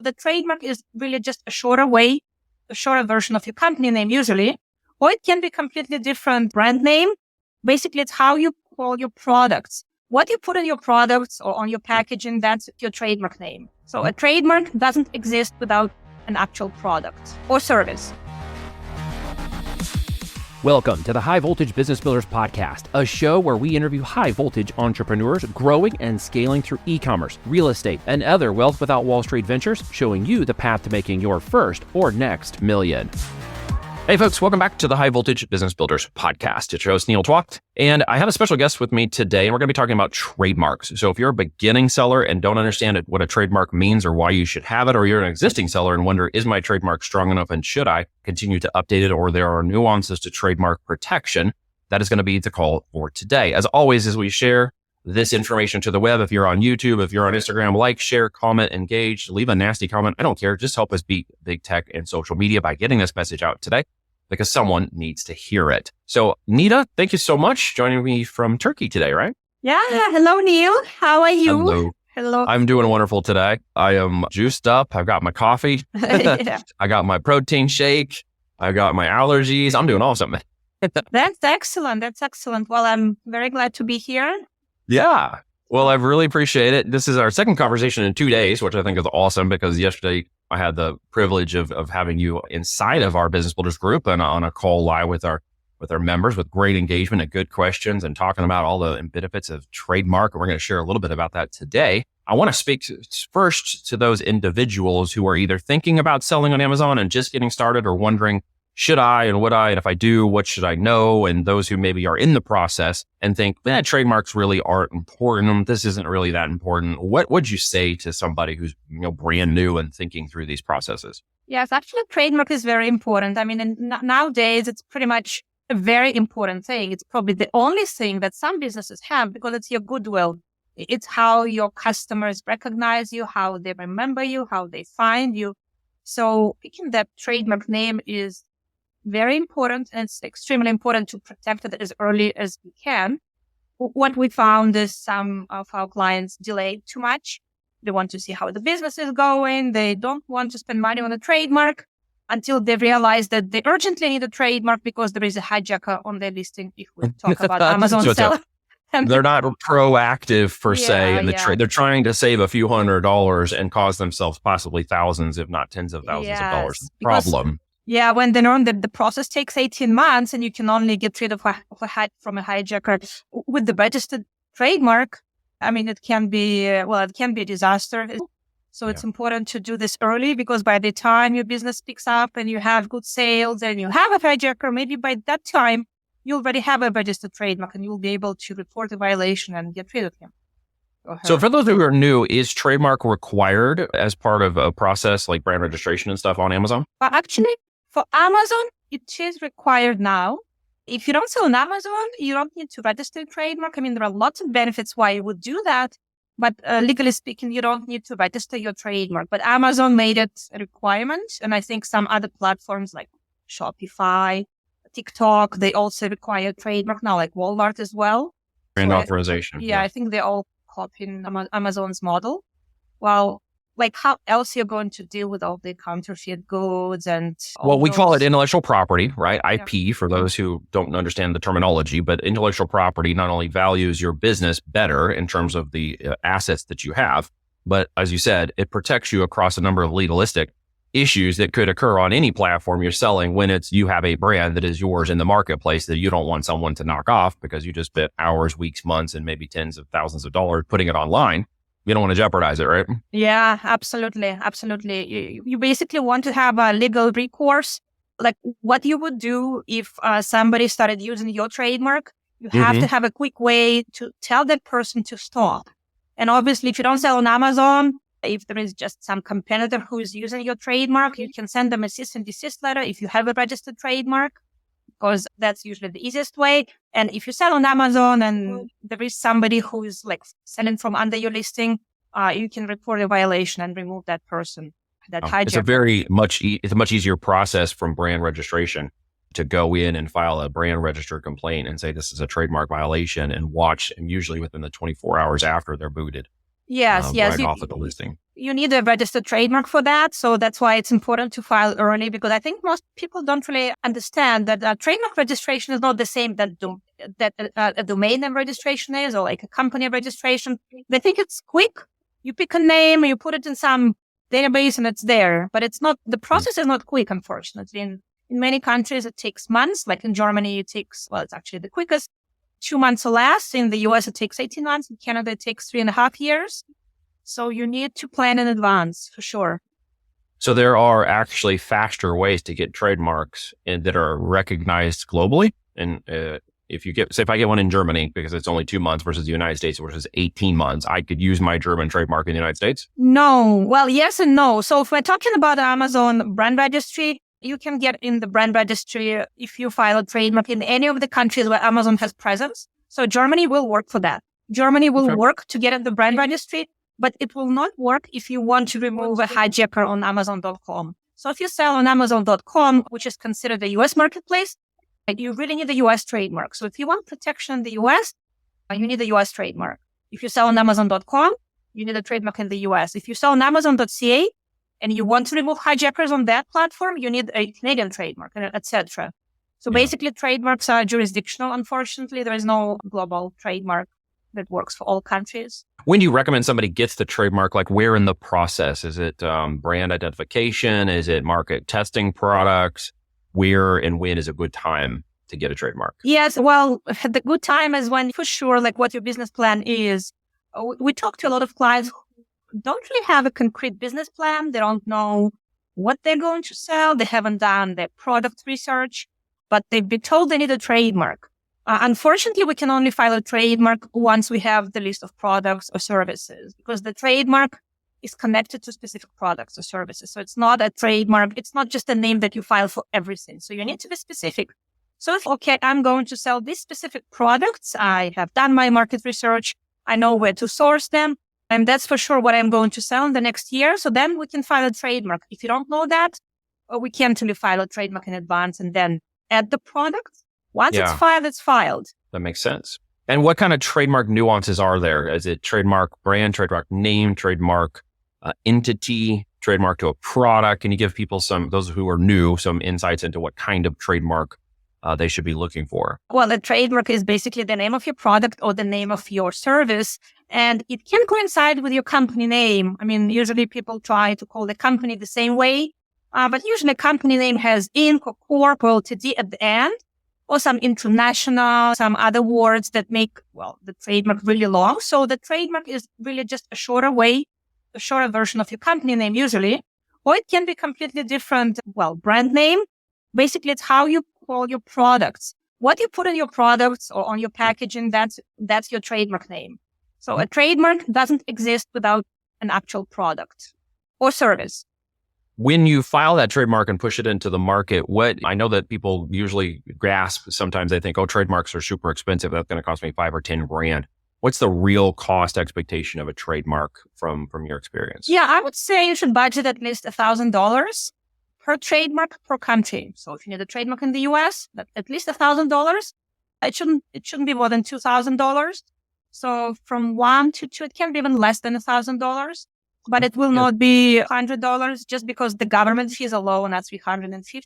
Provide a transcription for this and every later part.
The trademark is really just a shorter version of your company name usually, or it can be completely different brand name. Basically, it's how you call your products. What you put in your products or on your packaging, that's your trademark name. So a trademark doesn't exist without an actual product or service. Welcome to the High Voltage Business Builders Podcast, a show where we interview high voltage entrepreneurs growing and scaling through e-commerce, real estate, and other wealth without Wall Street ventures, showing you the path to making your first or next million. Hey folks, welcome back to the High Voltage Business Builders Podcast. It's your host, Neil Twacht, and I have a special guest with me today, and we're going to be talking about trademarks. So if you're a beginning seller and don't understand what a trademark means or why you should have it, or you're an existing seller and wonder, is my trademark strong enough and should I continue to update it, or there are nuances to trademark protection, that is going to be the call for today. As always, as we share this information to the web, if you're on YouTube, if you're on Instagram, like, share, comment, engage, leave a nasty comment. I don't care. Just help us beat big tech and social media by getting this message out today, because someone needs to hear it. So Nita, thank you so much joining me from Turkey today, right? Yeah. Hello, Neil. How are you? Hello. I'm doing wonderful today. I am juiced up. I've got my coffee. Yeah. I got my protein shake. I got my allergies. I'm doing awesome. That's excellent. That's excellent. Well, I'm very glad to be here. Yeah. Well, I really appreciate it. This is our second conversation in 2 days, which I think is awesome because yesterday I had the privilege of having you inside of our Business Builders group and on a call live with our members with great engagement and good questions and talking about all the benefits of trademark. And we're going to share a little bit about that today. I want to speak first to those individuals who are either thinking about selling on Amazon and just getting started, or wondering, should I and would I? And if I do, what should I know? And those who maybe are in the process and think, trademarks really aren't important. This isn't really that important. What would you say to somebody who's brand new and thinking through these processes? Yes, actually, trademark is very important. I mean, nowadays, it's pretty much a very important thing. It's probably the only thing that some businesses have because it's your goodwill. It's how your customers recognize you, how they remember you, how they find you. So picking that trademark name is very important, and it's extremely important to protect it as early as we can. What we found is some of our clients delay too much. They want to see how the business is going. They don't want to spend money on a trademark until they realize that they urgently need a trademark because there is a hijacker on their listing. If we talk about Amazon seller. They're not proactive per se in the trade. They're trying to save a few $100s and cause themselves possibly thousands, if not tens of thousands of dollars. Problem. Yeah, when they learn that the process takes 18 months and you can only get rid of from a hijacker with the registered trademark, I mean, it can be a disaster. So it's important to do this early, because by the time your business picks up and you have good sales and you have a hijacker, maybe by that time, you already have a registered trademark and you'll be able to report a violation and get rid of him. So for those who are new, is trademark required as part of a process like brand registration and stuff on Amazon? Actually, for Amazon, it is required now. If you don't sell on Amazon, you don't need to register a trademark. I mean, there are lots of benefits why you would do that. But legally speaking, you don't need to register your trademark. But Amazon made it a requirement. And I think some other platforms like Shopify, TikTok, they also require trademark now, like Walmart as well. Brand authorization. Yeah, I think they all copying Amazon's model. Well, like how else you're going to deal with all the counterfeit goods and we call it intellectual property, right? IP for those who don't understand the terminology, but intellectual property not only values your business better in terms of the assets that you have, but as you said, it protects you across a number of legalistic issues that could occur on any platform you're selling when you have a brand that is yours in the marketplace that you don't want someone to knock off because you just spent hours, weeks, months, and maybe tens of thousands of dollars putting it online. You don't want to jeopardize it, right? Yeah, absolutely. Absolutely. You basically want to have a legal recourse. Like what you would do if somebody started using your trademark, you have to have a quick way to tell that person to stop. And obviously, if you don't sell on Amazon, if there is just some competitor who is using your trademark, you can send them a cease and desist letter if you have a registered trademark, because that's usually the easiest way. And if you sell on Amazon and there is somebody who is like selling from under your listing, you can report a violation and remove that person. It's a much easier process from brand registration to go in and file a brand registered complaint and say this is a trademark violation and watch, and usually within the 24 hours after they're booted, Yes, right off of the listing. You need a registered trademark for that. So that's why it's important to file early, because I think most people don't really understand that trademark registration is not the same that a domain name registration is, or like a company registration. They think it's quick. You pick a name, you put it in some database and it's there. But it's not, the process is not quick, unfortunately. In many countries, it takes months. Like in Germany, it's actually the quickest, 2 months or less. In the US, it takes 18 months. In Canada, it takes 3.5 years. So you need to plan in advance for sure. So there are actually faster ways to get trademarks that are recognized globally. And if I get one in Germany, because it's only 2 months versus the United States, versus 18 months, I could use my German trademark in the United States? No. Well, yes and no. So if we're talking about Amazon brand registry, you can get in the brand registry if you file a trademark in any of the countries where Amazon has presence. So Germany will work for that. Germany will work to get in the brand registry, but it will not work if you want to remove a hijacker on Amazon.com. So if you sell on Amazon.com, which is considered the US marketplace, you really need a US trademark. So if you want protection in the US, you need a US trademark. If you sell on Amazon.com, you need a trademark in the US. If you sell on Amazon.ca and you want to remove hijackers on that platform, you need a Canadian trademark, etc. So basically, trademarks are jurisdictional. Unfortunately, there is no global trademark that works for all countries. When do you recommend somebody gets the trademark? Like where in the process? Is it brand identification? Is it market testing products? Where and when is a good time to get a trademark? Yes, well, the good time is when for sure, like what your business plan is. We talk to a lot of clients who don't really have a concrete business plan. They don't know what they're going to sell. They haven't done their product research, but they've been told they need a trademark. Unfortunately, we can only file a trademark once we have the list of products or services, because the trademark is connected to specific products or services. So it's not a trademark. It's not just a name that you file for everything. So you need to be specific. So if, I'm going to sell these specific products, I have done my market research. I know where to source them. And that's for sure what I'm going to sell in the next year. So then we can file a trademark. If you don't know that, we can't really file a trademark in advance and then add the product. Once it's filed, it's filed. That makes sense. And what kind of trademark nuances are there? Is it trademark brand, trademark name, trademark entity, trademark to a product? Can you give people those who are new, some insights into what kind of trademark they should be looking for? Well, a trademark is basically the name of your product or the name of your service, and it can coincide with your company name. I mean, usually people try to call the company the same way, but usually a company name has Inc. or Corp. or Ltd. at the end, or some international, some other words that make, the trademark really long. So the trademark is really just a shorter version of your company name usually, or it can be completely different. Brand name, basically it's how you call your products. What you put in your products or on your packaging, that's your trademark name. So a trademark doesn't exist without an actual product or service. When you file that trademark and push it into the market, I know that people usually grasp, sometimes they think, trademarks are super expensive. That's going to cost me $5 or $10 grand. What's the real cost expectation of a trademark from your experience? Yeah, I would say you should budget at least $1,000 per trademark per country. So if you need a trademark in the US, at least $1,000. It shouldn't be more than $2,000. So from 1 to 2, it can be even less than $1,000. But it will not be $100 just because the government fees alone are $350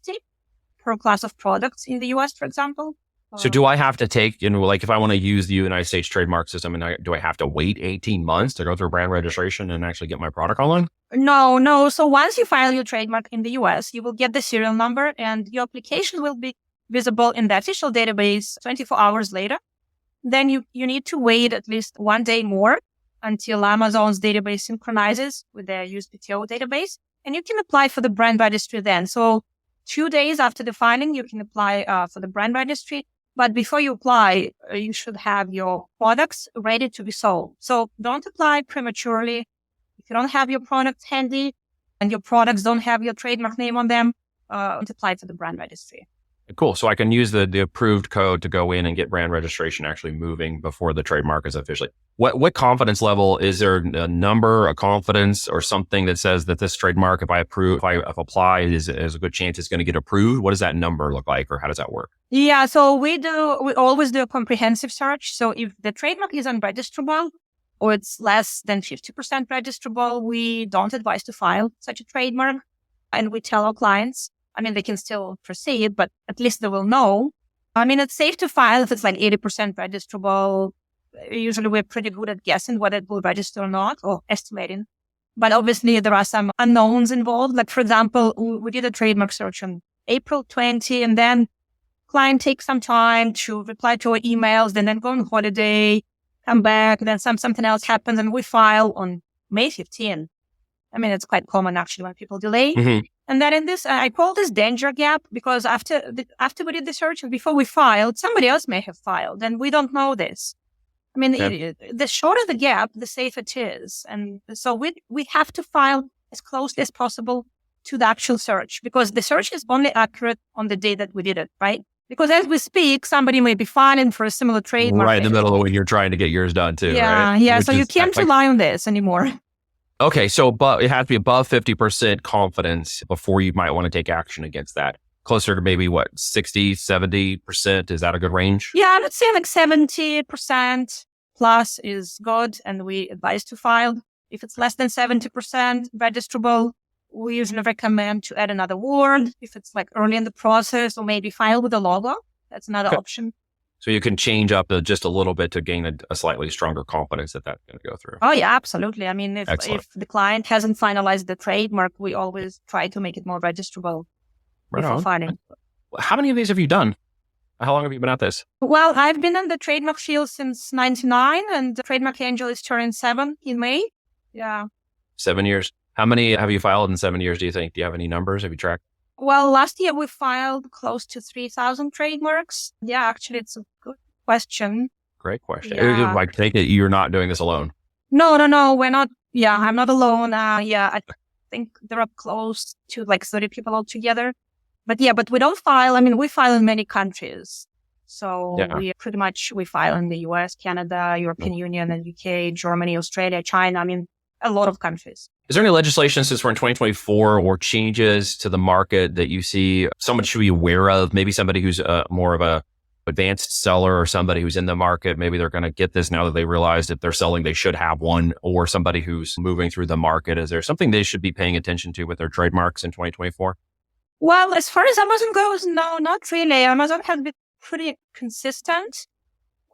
per class of products in the US, for example. So do I have to take, if I want to use the United States trademark system, do I have to wait 18 months to go through brand registration and actually get my product online? No. So once you file your trademark in the US, you will get the serial number and your application will be visible in the official database 24 hours later. Then you need to wait at least 1 day more until Amazon's database synchronizes with their USPTO database, and you can apply for the brand registry then. So 2 days after the filing, you can apply for the brand registry. But before you apply, you should have your products ready to be sold. So don't apply prematurely. If you don't have your products handy and your products don't have your trademark name on them, don't apply for the brand registry. Cool. So I can use the approved code to go in and get brand registration actually moving before the trademark is officially. What confidence level, is there a number, a confidence or something that says that this trademark, if I apply, is a good chance it's going to get approved? What does that number look like, or how does that work? Yeah. So we always do a comprehensive search. So if the trademark is unregisterable or it's less than 50% registrable, we don't advise to file such a trademark. And we tell our clients, they can still proceed, but at least they will know. It's safe to file if it's like 80% registrable. Usually we're pretty good at guessing whether it will register or not, or estimating. But obviously there are some unknowns involved. Like, for example, we did a trademark search on April 20, and then client takes some time to reply to our emails, then go on holiday, come back, then something else happens, and we file on May 15. It's quite common actually when people delay. Mm-hmm. And then in this, I call this danger gap, because after we did the search and before we filed, somebody else may have filed, and we don't know this. The shorter the gap, the safer it is. And so we have to file as closely as possible to the actual search, because the search is only accurate on the day that we did it, right? Because as we speak, somebody may be filing for a similar trademark. Right in the middle of when you're trying to get yours done too, right? Yeah. So you can't rely on this anymore. Okay, so it has to be above 50% confidence before you might want to take action against that. Closer to maybe 60, 70%? Is that a good range? Yeah, let's say like 70% plus is good, and we advise to file. If it's less than 70% registrable, we usually recommend to add another word. If it's like early in the process, or maybe file with a logo, that's another option. So you can change up just a little bit to gain a slightly stronger confidence that that's going to go through. Oh yeah, absolutely. If the client hasn't finalized the trademark, we always try to make it more registrable before filing. How many of these have you done? How long have you been at this? Well, I've been in the trademark field since 99, and Trademark Angel is turning 7 in May. Yeah. 7 years. How many have you filed in 7 years, do you think? Do you have any numbers? Have you tracked? Well, last year we filed close to 3,000 trademarks. Yeah, actually, it's a good question. Great question. Yeah. I take it you're not doing this alone. No, we're not. Yeah, I'm not alone. I think there are close to like 30 people altogether. But we don't file. We file in many countries. So we file in the US, Canada, European Union, and UK, Germany, Australia, China. A lot of countries. Is there any legislation since we're in 2024 or changes to the market that you see someone should be aware of? Maybe somebody who's more of a advanced seller, or somebody who's in the market. Maybe they're going to get this now that they realize if they're selling, they should have one, or somebody who's moving through the market. Is there something they should be paying attention to with their trademarks in 2024? Well, as far as Amazon goes, no, not really. Amazon has been pretty consistent.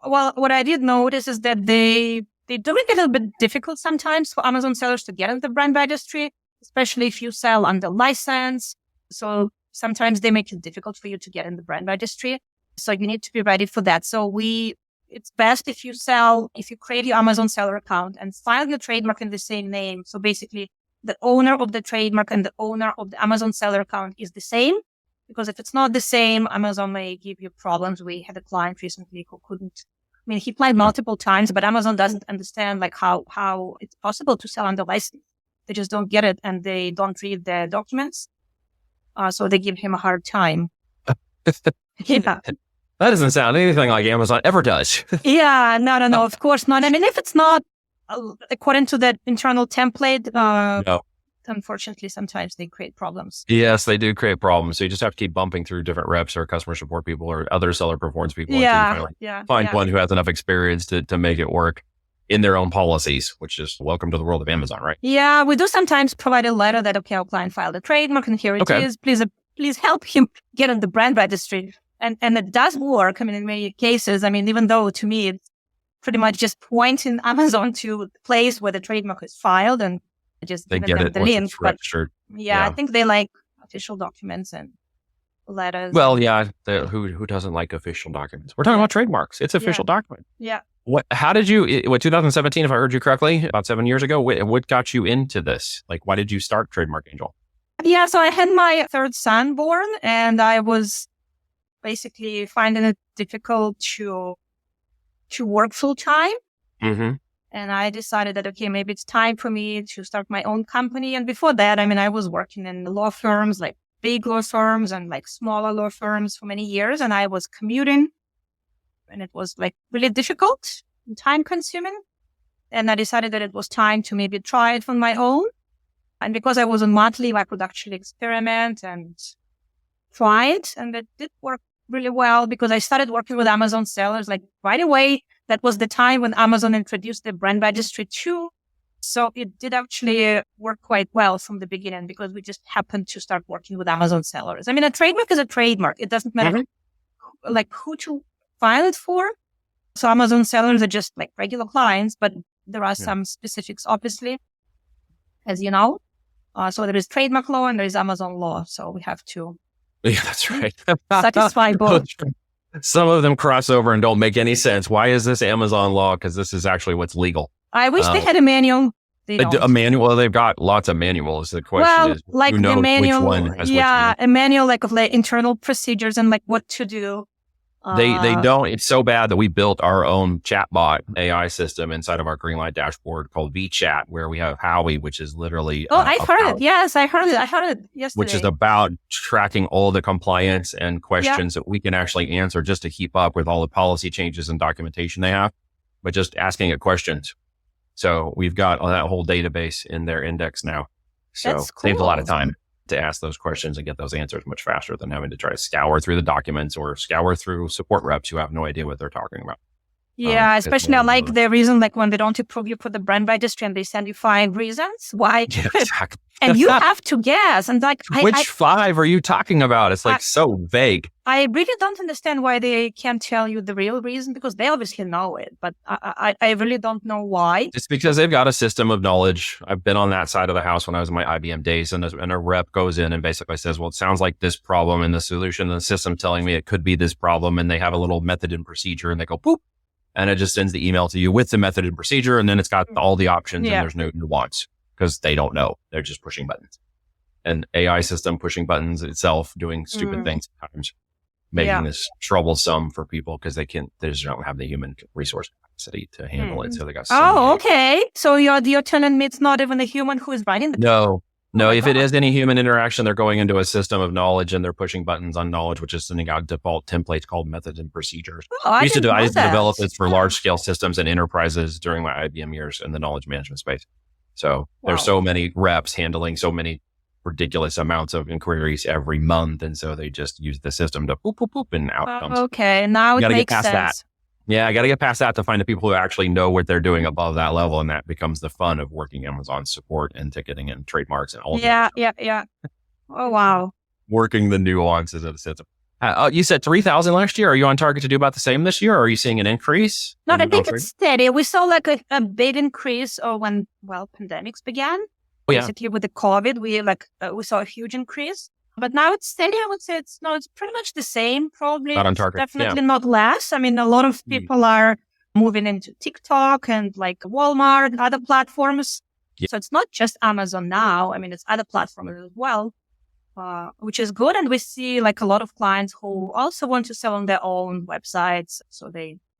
Well, what I did notice is that they do make it a little bit difficult sometimes for Amazon sellers to get into the brand registry, especially if you sell under license. So sometimes they make it difficult for you to get in the brand registry. So you need to be ready for that. So it's best if you create your Amazon seller account and file your trademark in the same name. So basically the owner of the trademark and the owner of the Amazon seller account is the same. Because if it's not the same, Amazon may give you problems. We had a client recently who couldn't. He applied multiple times, but Amazon doesn't understand like how it's possible to sell under license. They just don't get it, and they don't read the documents. So they give him a hard time. Yeah. That doesn't sound anything like Amazon ever does. Yeah, no, of course not. If it's not according to that internal template, no. Unfortunately, sometimes they create problems. Yes, they do create problems. So you just have to keep bumping through different reps or customer support people or other seller performance people. Until you find one who has enough experience to make it work in their own policies, which is welcome to the world of Amazon, right? Yeah, we do sometimes provide a letter that, okay, our client filed a trademark and here it is. Please help him get on the brand registry. And it does work. In many cases, even though to me, it's pretty much just pointing Amazon to the place where the trademark is filed and just they giving get them it the link. But registered. I think they like official documents and letters. Well, yeah. Who doesn't like official documents? We're talking about trademarks. It's official document. Yeah. How did you, 2017, if I heard you correctly, about 7 years ago, what got you into this? Like, why did you start Trademark Angel? Yeah. So I had my third son born, and I was basically finding it difficult to work full time. Mm-hmm. And I decided that, okay, maybe it's time for me to start my own company. And before that, I was working in law firms, like big law firms and like smaller law firms for many years. And I was commuting, and it was like really difficult and time consuming. And I decided that it was time to maybe try it on my own. And because I was on mat leave, I could actually experiment and try it. And it did work really well because I started working with Amazon sellers like right away. That was the time when Amazon introduced the brand registry too. So it did actually work quite well from the beginning because we just happened to start working with Amazon sellers. I mean, a trademark is a trademark. It doesn't matter like who to file it for. So Amazon sellers are just like regular clients, but there are some specifics, obviously, as you know. So there is trademark law and there is Amazon law. So we have to that's right. satisfy both. Some of them cross over and don't make any sense. Why is this Amazon law? Because this is actually what's legal. I wish they had a manual. A manual. They've got lots of manuals. The question is, like who knows the manual, which one has a manual like of like internal procedures and like what to do. They don't. It's so bad that we built our own chatbot AI system inside of our Greenlight dashboard called VChat, where we have Howie, which is literally. I heard it. Yes, I heard it. I heard it yesterday. Which is about tracking all the compliance and questions that we can actually answer just to keep up with all the policy changes and documentation they have, but just asking it questions. So we've got that whole database in their index now. So That's cool. saves a lot of time to ask those questions and get those answers much faster than having to try to scour through the documents or scour through support reps who have no idea what they're talking about. Yeah, especially I like the reason, like when they don't approve you for the brand registry and they send you 5 reasons why. Yeah, exactly. And you have to guess. And like, which 5 are you talking about? It's like so vague. I really don't understand why they can't tell you the real reason because they obviously know it, but I really don't know why. It's because they've got a system of knowledge. I've been on that side of the house when I was in my IBM days, and a rep goes in and basically says, well, it sounds like this problem and the solution, the system telling me it could be this problem. And they have a little method and procedure and they go, poop. And it just sends the email to you with the method and procedure. And then it's got all the options and there's no nuance because they don't know. They're just pushing buttons. An AI system pushing buttons itself, doing stupid things at times, making this troublesome for people because they just don't have the human resource capacity to handle it. So they got okay. So you're telling me it's not even a human who is writing the No, if it is any human interaction, they're going into a system of knowledge and they're pushing buttons on knowledge, which is sending out default templates called methods and procedures. I used to develop this for large scale systems and enterprises during my IBM years in the knowledge management space. So there's so many reps handling so many ridiculous amounts of inquiries every month. And so they just use the system to boop, boop, boop, and out comes. Okay, now it makes sense. That. Yeah, I got to get past that to find the people who actually know what they're doing above that level. And that becomes the fun of working Amazon support and ticketing and trademarks and all of that. Yeah. Oh, wow. Working the nuances of the system. You said 3,000 last year. Are you on target to do about the same this year? Or are you seeing an increase? No, I think it's steady. We saw like a big increase when pandemics began. Basically with the COVID, we saw a huge increase. But now it's steady. I would say it's pretty much the same. Probably not on target. Definitely not less. I mean, a lot of people are moving into TikTok and like Walmart and other platforms. Yeah. So it's not just Amazon now. I mean, it's other platforms as well, which is good. And we see like a lot of clients who also want to sell on their own websites. So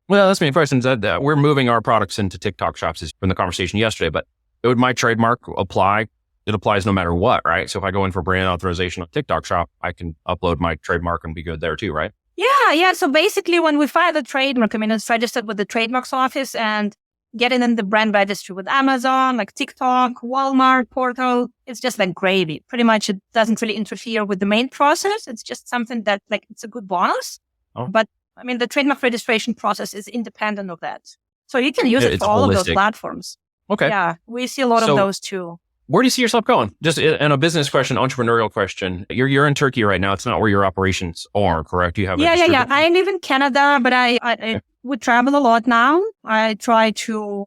well, that's me. For instance, we're moving our products into TikTok shops from the conversation yesterday, but would my trademark apply? It applies no matter what, right? So if I go in for brand authorization on TikTok shop, I can upload my trademark and be good there too, right? Yeah. So basically when we file the trademark, I mean, it's registered with the Trademarks office and getting in the brand registry with Amazon, like TikTok, Walmart portal, it's just like gravy. Pretty much it doesn't really interfere with the main process. It's just something that like, it's a good bonus. But I mean, the trademark registration process is independent of that. So you can use it for all of those platforms. Okay. Yeah. We see a lot of those too. Where do you see yourself going? Just in a business question, entrepreneurial question. You're in Turkey right now. It's not where your operations are, correct? You have yeah. I live in Canada, but I would travel a lot now. I try to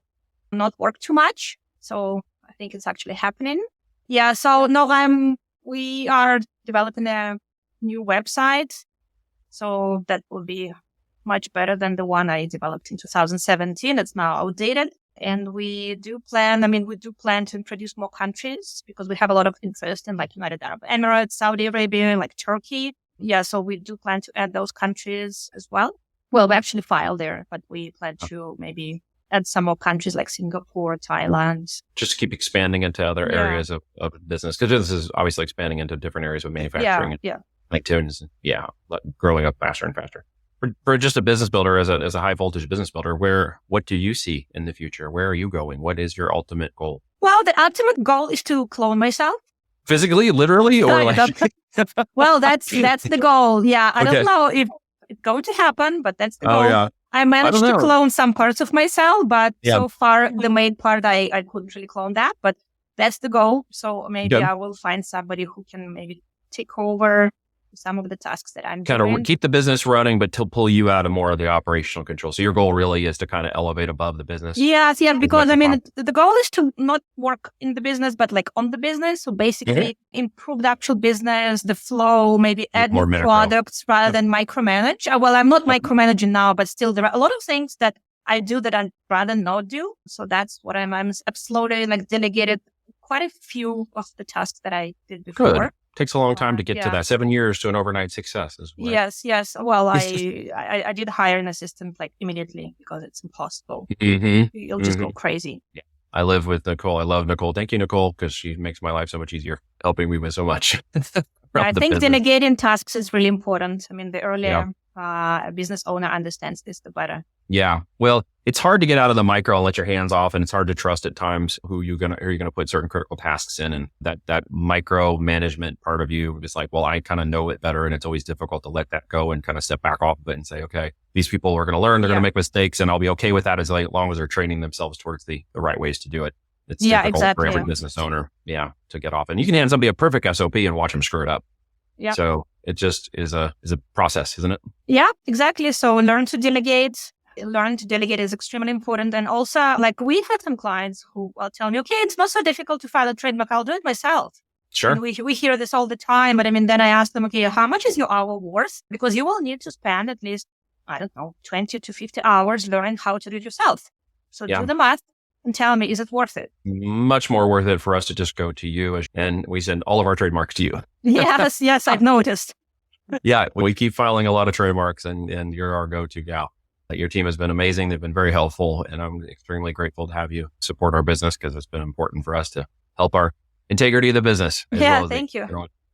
not work too much. So I think it's actually happening. Yeah. So no, we are developing a new website. So that will be much better than the one I developed in 2017. It's now outdated. And we do plan to introduce more countries because we have a lot of interest in like United Arab Emirates, Saudi Arabia, like Turkey. Yeah, so we do plan to add those countries as well. Well, we actually filed there, but we plan to maybe add some more countries like Singapore, Thailand. Just to keep expanding into other areas of business. Because this is obviously expanding into different areas of manufacturing. Yeah. Like growing up faster and faster. For just a business builder, as a high voltage business builder, what do you see in the future? Where are you going? What is your ultimate goal? Well, the ultimate goal is to clone myself. Physically, literally, or like? Well, that's the goal. Yeah. I don't know it's going to happen, but that's the Oh goal. yeah. I managed to clone some parts of myself, but so far the main part I couldn't really clone that, but that's the goal. So maybe I will find somebody who can maybe take over some of the tasks that I'm kind doing. of keep the business running, but to pull you out of more of the operational control. So your goal really is to kind of elevate above the business. Yes, because I mean, the goal is to not work in the business, but like on the business. So basically improve the actual business, the flow, maybe add more products rather than micromanage. Well, I'm not micromanaging now, but still there are a lot of things that I do that I'd rather not do. So that's what I'm slowly like delegated quite a few of the tasks that I did before. Good. Takes a long time to get to that. 7 years to an overnight success. Right? Yes. Well, I did hire an assistant like immediately because it's impossible. You'll just go crazy. Yeah. I live with Nicole. I love Nicole. Thank you, Nicole, because she makes my life so much easier, helping me with so much. I think delegating tasks is really important. I mean, the earlier a business owner understands this, the better. Yeah. Well, it's hard to get out of the micro and let your hands off, and it's hard to trust at times who you're gonna put certain critical tasks in, and that micro management part of you is like, well, I kind of know it better, and it's always difficult to let that go and kind of step back off of it and say, okay, these people are going to learn, they're going to make mistakes, and I'll be okay with that as long as they're training themselves towards the right ways to do it. It's difficult for every business owner, to get off, and you can hand somebody a perfect SOP and watch them screw it up. Yeah. So it just is a process, isn't it? Yeah, exactly. So learn to delegate. Learn to delegate is extremely important. And also, like, we had some clients who will tell me, okay, it's not so difficult to file a trademark. I'll do it myself. Sure. And we hear this all the time. But I mean, then I ask them, okay, how much is your hour worth? Because you will need to spend at least, 20 to 50 hours learning how to do it yourself. So do the math and tell me, is it worth it? Much more worth it for us to just go to you, and we send all of our trademarks to you. Yes, I've noticed. Yeah, we keep filing a lot of trademarks, and you're our go-to gal. Your team has been amazing. They've been very helpful, and I'm extremely grateful to have you support our business because it's been important for us to help our integrity of the business. Thank you.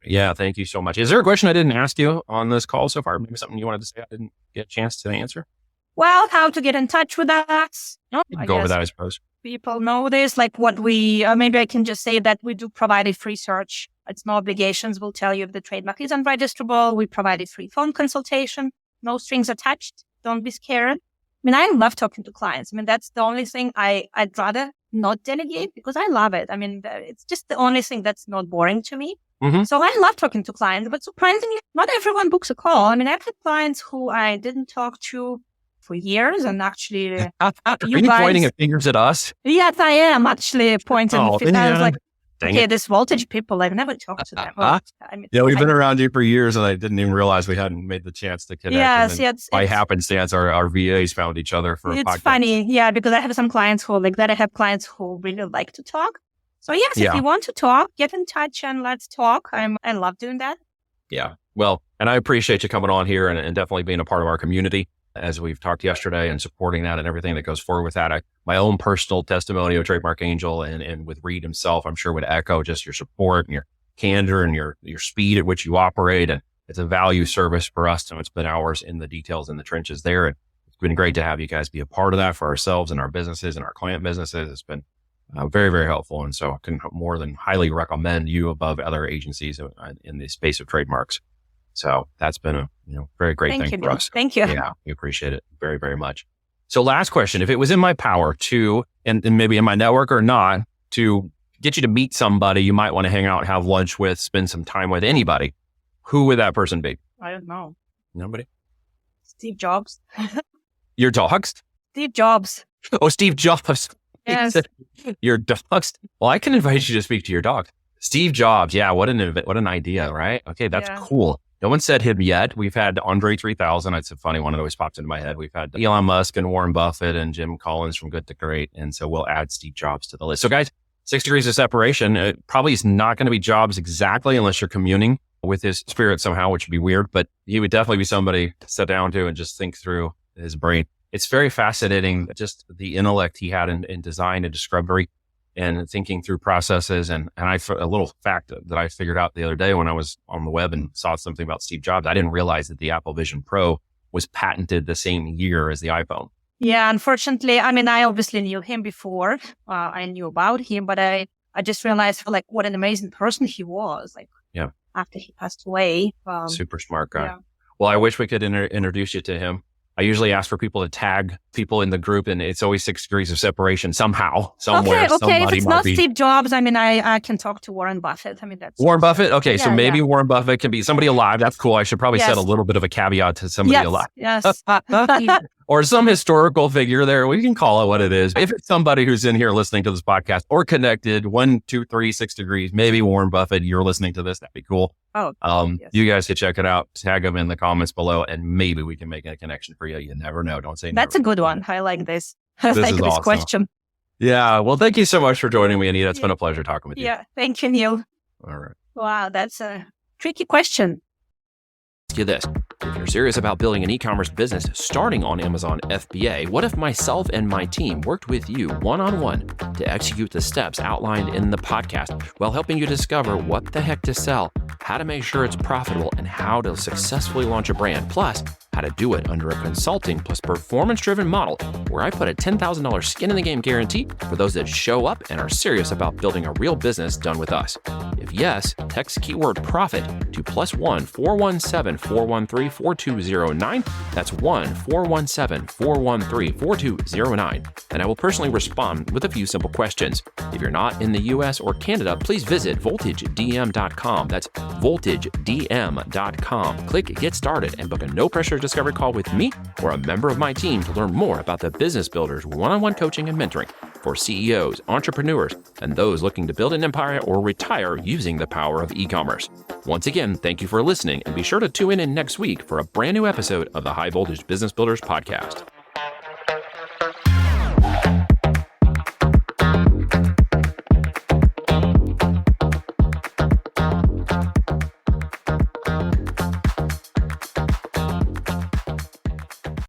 Yeah, thank you so much. Is there a question I didn't ask you on this call so far? Maybe something you wanted to say I didn't get a chance to answer? Well, how to get in touch with us. Go over that, I suppose. People know this, like what we, maybe I can just say that we do provide a free search. It's no obligations. We'll tell you if the trademark is unregisterable. We provide a free phone consultation, no strings attached. Don't be scared. I mean, I love talking to clients. I mean, that's the only thing I'd rather not delegate because I love it. I mean, it's just the only thing that's not boring to me. So I love talking to clients, but surprisingly, not everyone books a call. I mean, I've had clients who I didn't talk to for years, and actually, are you pointing at fingers at us? Yes, I am actually pointing. I was like, Dang okay, it. this voltage people, I've never talked to them. I mean, we've been around you for years, and I didn't even realize we hadn't made the chance to connect. Yes, by happenstance, our VAs found each other for a podcast. It's funny, because I have some clients who like that. I have clients who really like to talk. So yes, if you want to talk, get in touch and let's talk. I love doing that. Yeah, well, and I appreciate you coming on here and definitely being a part of our community, as we've talked yesterday, and supporting that and everything that goes forward with that. My own personal testimony of Trademark Angel and with Reed himself, I'm sure would echo just your support and your candor and your speed at which you operate. And it's a value service for us. So it's been hours in the details in the trenches there. And it's been great to have you guys be a part of that for ourselves and our businesses and our client businesses. It's been very, very helpful. And so I can more than highly recommend you above other agencies in the space of trademarks. So that's been a very great thing for us. Thank you. Yeah, we appreciate it very, very much. So last question, if it was in my power to, and maybe in my network or not, to get you to meet somebody you might want to hang out, have lunch with, spend some time with, anybody, who would that person be? I don't know. Nobody? Steve Jobs. Your dogs? Steve Jobs. Oh, Steve Jobs. Yes. Your dogs? Well, I can invite you to speak to your dog. Steve Jobs. Yeah, what an idea, right? Okay, that's cool. No one said him yet. We've had Andre 3000. It's a funny one that always pops into my head. We've had Elon Musk and Warren Buffett and Jim Collins from Good to Great. And so we'll add Steve Jobs to the list. So guys, 6 degrees of separation. It probably is not going to be Jobs exactly unless you're communing with his spirit somehow, which would be weird. But he would definitely be somebody to sit down to and just think through his brain. It's very fascinating, just the intellect he had in design and discovery and thinking through processes. And a little fact that I figured out the other day when I was on the web and saw something about Steve Jobs, I didn't realize that the Apple Vision Pro was patented the same year as the iPhone. Yeah, unfortunately, I mean, I obviously knew him before. I knew about him, but I just realized what an amazing person he was. After he passed away. Super smart guy. Yeah. Well, I wish we could introduce you to him. I usually ask for people to tag people in the group, and it's always 6 degrees of separation somehow, somewhere. Okay. If it's not Steve Jobs, I mean, I can talk to Warren Buffett. I mean, that's Warren Buffett. Okay, so maybe Warren Buffett can be somebody alive. That's cool. I should probably set a little bit of a caveat to somebody alive. Yes. Or some historical figure there. We can call it what it is. If it's somebody who's in here listening to this podcast or connected 1, 2, 3, 6 degrees, maybe Warren Buffett, you're listening to this. That'd be cool. You guys could check it out. Tag them in the comments below, and maybe we can make a connection for you. You never know. Don't say That's never. a good one. I like this. I like this awesome. question. Yeah. Well, thank you so much for joining me, Anita. It's been a pleasure talking with you. Yeah. Thank you, Neil. All right. Wow. That's a tricky question. Ask you this. If you're serious about building an e-commerce business starting on Amazon FBA, what if myself and my team worked with you one-on-one to execute the steps outlined in the podcast while helping you discover what the heck to sell, how to make sure it's profitable, and how to successfully launch a brand, plus how to do it under a consulting plus performance-driven model where I put a $10,000 skin in the game guarantee for those that show up and are serious about building a real business done with us? If yes, text keyword profit to +1 417 413 4209. That's 1-417-413-4209. And I will personally respond with a few simple questions. If you're not in the US or Canada, please visit voltagedm.com. That's voltagedm.com. Click Get Started and book a no-pressure discovery call with me or a member of my team to learn more about the Business Builders one-on-one coaching and mentoring for CEOs, entrepreneurs, and those looking to build an empire or retire using the power of e-commerce. Once again, thank you for listening, and be sure to tune in next week for a brand new episode of the High Voltage Business Builders podcast.